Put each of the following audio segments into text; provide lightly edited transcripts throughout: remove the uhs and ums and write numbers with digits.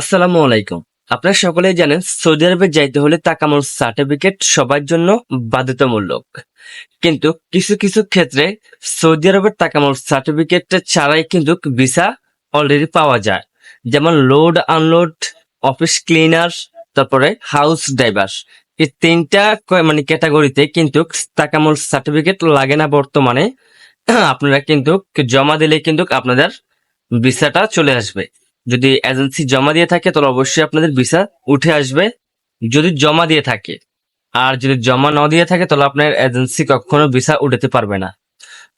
আসসালামু আলাইকুম। আপনারা সকলেই জানেন সৌদি আরবে যাইতে হলে তাকামুল সার্টিফিকেট সবার জন্য বাধ্যতামূলক। কিন্তু কিছু কিছু ক্ষেত্রে সৌদি আরবের তাকামুল সার্টিফিকেট ছাড়াই কিন্তু ভিসা অলরেডি পাওয়া যায়। যেমন লোড আনলোড, অফিস ক্লিনার, তারপরে হাউস ড্রাইভার। এই তিনটা মানে ক্যাটাগরিতে কিন্তু তাকামুল সার্টিফিকেট লাগে না বর্তমানে। আপনারা কিন্তু জমা দিলে কিন্তু আপনাদের ভিসাটা চলে আসবে। যদি এজেন্সি জমা দিয়ে থাকে তাহলে অবশ্যই আপনাদের ভিসা উঠে আসবে, যদি জমা দিয়ে থাকে। আর যদি জমা না দিয়ে থাকে তাহলে আপনার এজেন্সি কখনো ভিসা উঠাতে পারবে না।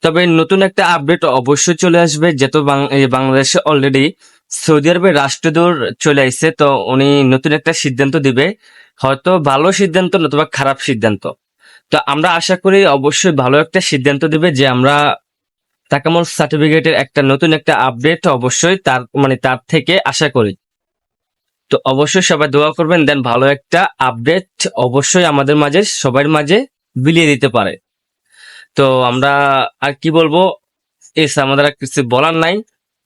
তবে নতুন একটা আপডেট অবশ্যই চলে আসবে, যেহেতু বাংলাদেশে অলরেডি সৌদি আরবের রাষ্ট্রদূত চলে আসছে, তো উনি নতুন একটা সিদ্ধান্ত দিবে। হয়তো ভালো সিদ্ধান্ত নতুবা খারাপ সিদ্ধান্ত। তো আমরা আশা করি অবশ্যই ভালো একটা সিদ্ধান্ত দিবে, যে আমরা তাকামুল সার্টিফিকেটের একটা নতুন একটা আপডেট অবশ্যই তার থেকে আশা করি। তো অবশ্যই সবাই দোয়া করবেন, দেন ভালো একটা আপডেট অবশ্যই আমাদের মাঝে সবার মাঝে বিলিয়ে দিতে পারে। তো আমরা আর কি বলবো, আমাদের আর কিছু বলার নাই।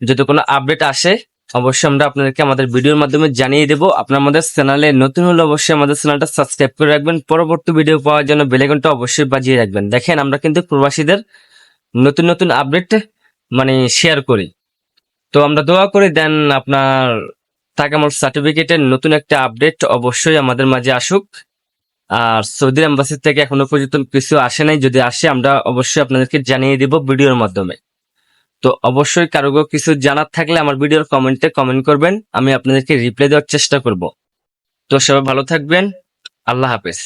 যদি কোনো আপডেট আসে অবশ্যই আমরা আপনাদেরকে আমাদের ভিডিওর মাধ্যমে জানিয়ে দেবো। আপনার আমাদের চ্যানেলে নতুন হলে অবশ্যই আমাদের চ্যানেলটা সাবস্ক্রাইব করে রাখবেন, পরবর্তী ভিডিও পাওয়ার জন্য বেল আইকনটা অবশ্যই বাজিয়ে রাখবেন। দেখেন আমরা কিন্তু প্রবাসীদের নতুন নতুন আপডেট শেয়ার করি। তো আমরা দোয়া করি, দেন আপনার তাকামুল সার্টিফিকেটের নতুন একটা আপডেট অবশ্যই আমাদের মাঝে আসুক। আর সৌদি এম্বাসি থেকে এখনো পর্যন্ত কিছু আসে নাই, যদি আসে আমরা অবশ্যই আপনাদেরকে জানিয়ে দিব ভিডিওর মাধ্যমে। তো অবশ্যই কারো কিছু জানার থাকলে আমার ভিডিওর কমেন্টে কমেন্ট করবেন, আমি আপনাদেরকে রিপ্লাই দেওয়ার চেষ্টা করব। তো সবাই ভালো থাকবেন, আল্লাহ হাফেজ।